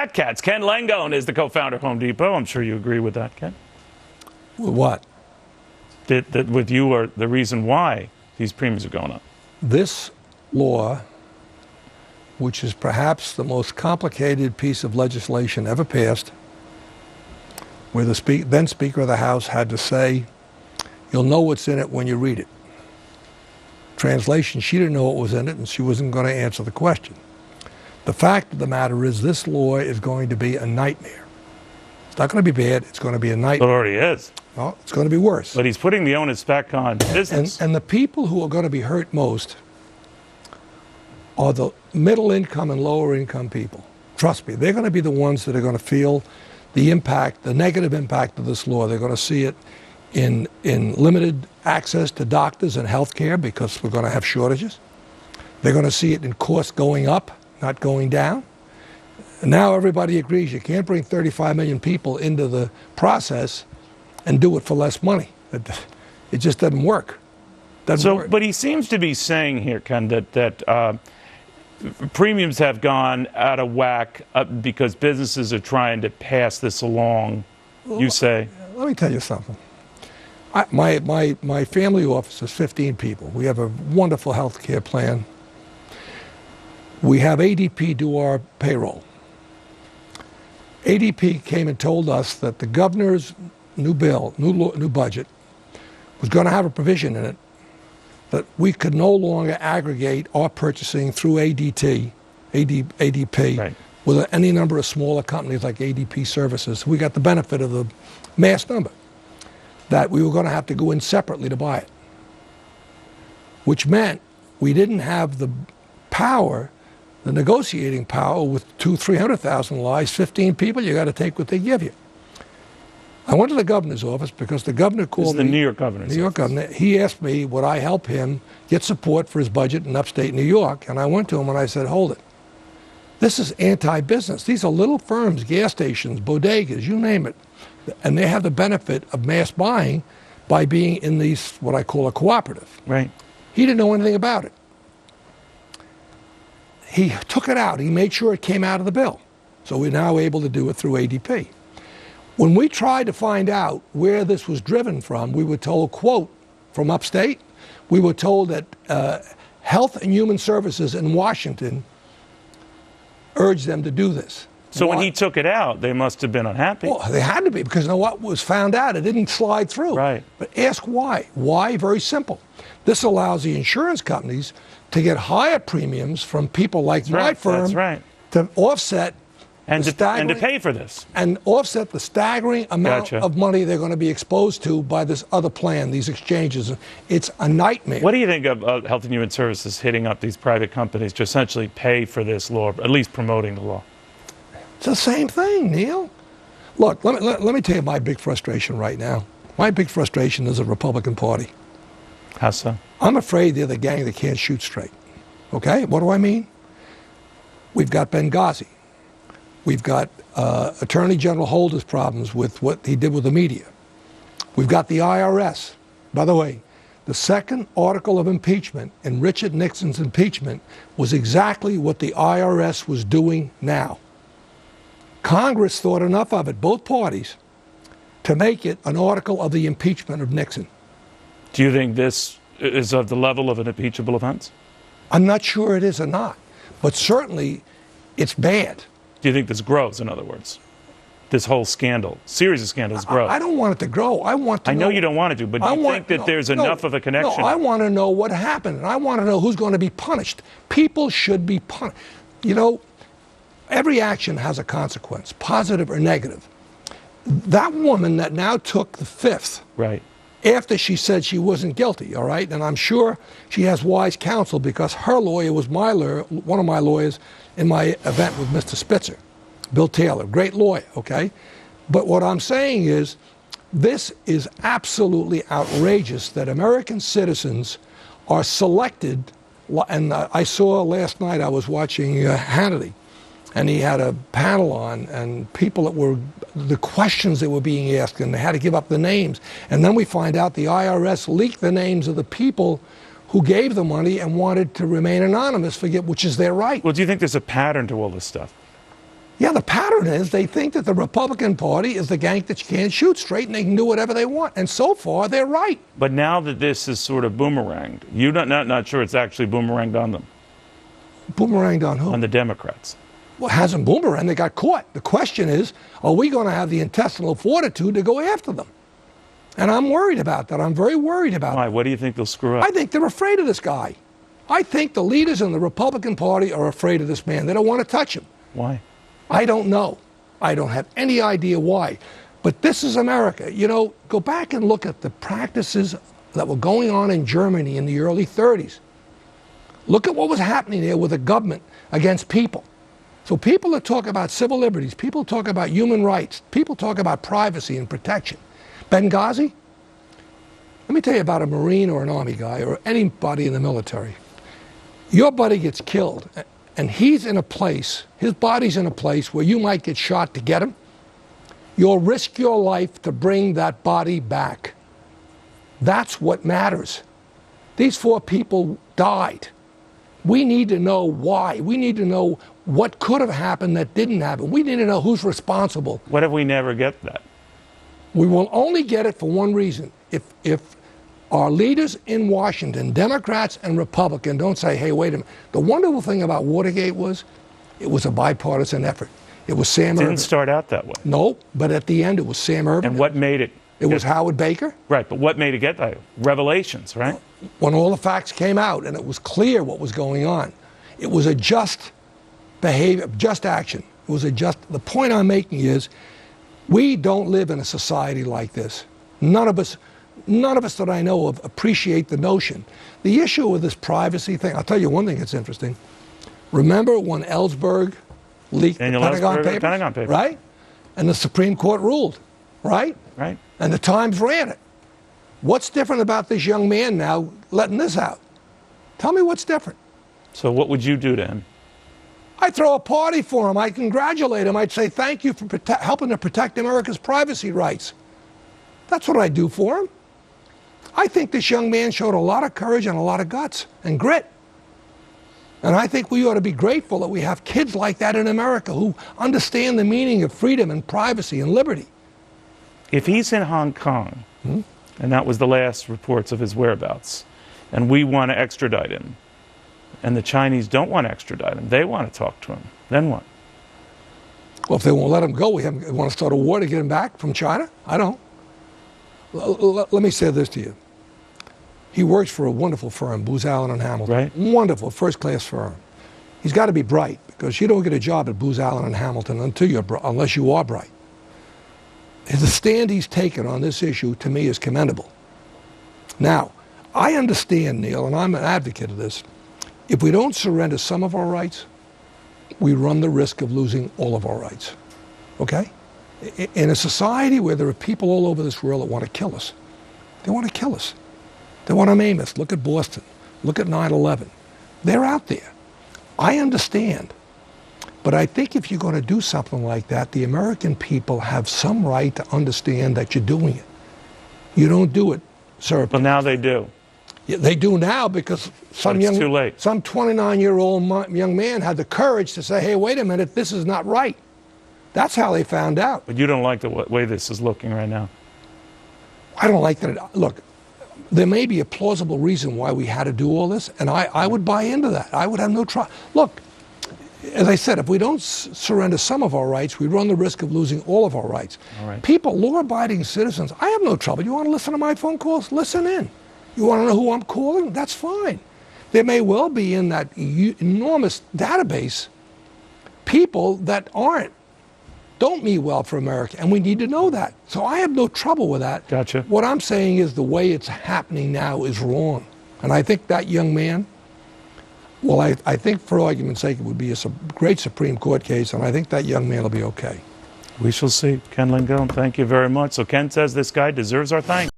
Fat Cats. Ken Langone is the co-founder of Home Depot. I'm sure you agree with that, Ken. With what? That with you are the reason why these premiums are going up. This law, which is perhaps the most complicated piece of legislation ever passed, where the then Speaker of the House had to say, you'll know what's in it when you read it. Translation, she didn't know what was in it, and she wasn't going to answer the question. The fact of the matter is this law is going to be a nightmare. It's not going to be bad. It's going to be a nightmare. It already is. Well, it's going to be worse. But he's putting the onus back on business. And the people who are going to be hurt most are the middle income and lower income people. Trust me, they're going to be the ones that are going to feel the impact, the negative impact of this law. They're going to see it in limited access to doctors and health care because we're going to have shortages. They're going to see it in costs going up, not going down. And now everybody agrees you can't bring 35 million people into the process and do it for less money. It just doesn't work. But he seems to be saying here, Ken, that premiums have gone out of whack because businesses are trying to pass this along, you say. Let me tell you something. My family office is 15 people. We have a wonderful health care plan. We have ADP do our payroll. ADP came and told us that the governor's new budget, was going to have a provision in it that we could no longer aggregate our purchasing through ADP, right, with any number of smaller companies like ADP Services. We got the benefit of the mass number, that we were going to have to go in separately to buy it, which meant we didn't have the power, the negotiating power with 300,000 lives, 15 people, you got to take what they give you. I went to the governor's office because the governor called me. The New York governor's office. New York governor. He asked me, would I help him get support for his budget in upstate New York? And I went to him and I said, hold it. This is anti-business. These are little firms, gas stations, bodegas, you name it. And they have the benefit of mass buying by being in these, what I call a cooperative. Right. He didn't know anything about it. He took it out. He made sure it came out of the bill. So we're now able to do it through ADP. When we tried to find out where this was driven from, we were told, quote, from upstate, we were told that Health and Human Services in Washington urged them to do this. So when he took it out, they must have been unhappy. Well, they had to be, because you know what was found out? It didn't slide through. Right. But ask why. Why? Very simple. This allows the insurance companies to get higher premiums from people like my firm to offset and to pay for this. And offset the staggering amount of money they're going to be exposed to by this other plan, these exchanges. It's a nightmare. What do you think of Health and Human Services hitting up these private companies to essentially pay for this law, at least promoting the law? It's the same thing, Neil. Look, let me tell you my big frustration right now. My big frustration is the Republican Party. How so? I'm afraid they're the gang that can't shoot straight. Okay? What do I mean? We've got Benghazi. We've got Attorney General Holder's problems with what he did with the media. We've got the IRS. By the way, the second article of impeachment in Richard Nixon's impeachment was exactly what the IRS was doing now. Congress thought enough of it, both parties, to make it an article of the impeachment of Nixon. Do you think this is of the level of an impeachable offense? I'm not sure it is or not, but certainly it's bad. Do you think this grows, in other words? This whole scandal, series of scandals grow? I don't want it to grow. I want to know. I know you don't want it to, but do you think that there's enough of a connection? No, I want to know what happened, and I want to know who's going to be punished. People should be punished. You know, every action has a consequence, positive or negative. That woman that now took the fifth, right, after she said she wasn't guilty, all right? And I'm sure she has wise counsel because her lawyer was my lawyer, one of my lawyers in my event with Mr. Spitzer, Bill Taylor, great lawyer, okay? But what I'm saying is this is absolutely outrageous that American citizens are selected. And I saw last night, I was watching Hannity, and he had a panel on, and people that were, the questions that were being asked, and they had to give up the names. And then we find out the IRS leaked the names of the people who gave the money and wanted to remain anonymous, which is their right. Well, do you think there's a pattern to all this stuff? Yeah, the pattern is they think that the Republican Party is the gang that you can't shoot straight and they can do whatever they want. And so far, they're right. But now that this is sort of boomeranged, you're not sure it's actually boomeranged on them, Boomeranged on who? on the Democrats. Well, it hasn't boomeranged. They got caught. The question is, are we going to have the intestinal fortitude to go after them? And I'm worried about that. I'm very worried about Why? it. What do you think they'll screw up? I think they're afraid of this guy. I think the leaders in the Republican Party are afraid of this man. They don't want to touch him. Why? I don't know. I don't have any idea why. But this is America. You know, go back and look at the practices that were going on in Germany in the early 30s. Look at what was happening there with the government against people. So people that talk about civil liberties, people talk about human rights, people talk about privacy and protection. Benghazi? Let me tell you about a Marine or an Army guy or anybody in the military. Your buddy gets killed, and he's in a place, his body's in a place where you might get shot to get him. You'll risk your life to bring that body back. That's what matters. These 4 people died. We need to know why. We need to know what could have happened that didn't happen. We need to know who's responsible. What if we never get that? We will only get it for one reason. If our leaders in Washington, Democrats and Republicans, don't say, hey, wait a minute. The wonderful thing about Watergate was it was a bipartisan effort. It was Sam Ervin. Didn't start out that way. No, but at the end it was Sam Ervin. And what made it? It was Howard Baker. Right, but what made it get that? Revelations, right? When all the facts came out and it was clear what was going on. It was a just behavior, just action. It was a just, the point I'm making is we don't live in a society like this. None of us that I know of appreciate the notion. The issue with this privacy thing, I'll tell you one thing that's interesting. Remember when Ellsberg leaked the Pentagon Papers? Right? And the Supreme Court ruled, right? Right. And the Times ran it. What's different about this young man now letting this out? Tell me what's different. So what would you do to him? I'd throw a party for him. I'd congratulate him. I'd say thank you for helping to protect America's privacy rights. That's what I'd do for him. I think this young man showed a lot of courage and a lot of guts and grit. And I think we ought to be grateful that we have kids like that in America who understand the meaning of freedom and privacy and liberty. If he's in Hong Kong, and that was the last reports of his whereabouts, and we want to extradite him, and the Chinese don't want to extradite him, they want to talk to him, then what? Well, if they won't let him go, we want to start a war to get him back from China? I don't. Let me say this to you. He works for a wonderful firm, Booz Allen and Hamilton. Right. Wonderful, first-class firm. He's got to be bright because you don't get a job at Booz Allen and Hamilton unless you are bright. The stand he's taken on this issue, to me, is commendable. Now, I understand, Neil, and I'm an advocate of this. If we don't surrender some of our rights, we run the risk of losing all of our rights. Okay? In a society where there are people all over this world that want to kill us, they want to kill us. They want to maim us. Look at Boston. Look at 9/11. They're out there. I understand. But I think if you're going to do something like that, the American people have some right to understand that you're doing it. You don't do it, sir. Well, now they do. Yeah, they do now because some too late. Some 29-year-old young man had the courage to say, hey, wait a minute, this is not right. That's how they found out. But you don't like the way this is looking right now. I don't like that. Look, there may be a plausible reason why we had to do all this, and I would buy into that. I would have no trouble. Look, as I said, if we don't surrender some of our rights, we run the risk of losing all of our rights. All right. People, law-abiding citizens, I have no trouble. You want to listen to my phone calls? Listen in. You want to know who I'm calling? That's fine. There may well be in that enormous database people that don't mean well for America, and we need to know that. So I have no trouble with that. Gotcha. What I'm saying is the way it's happening now is wrong. And I think that young man, well, I think for argument's sake it would be a great Supreme Court case, and I think that young man will be okay. We shall see. Ken Langone, thank you very much. So Ken says this guy deserves our thanks.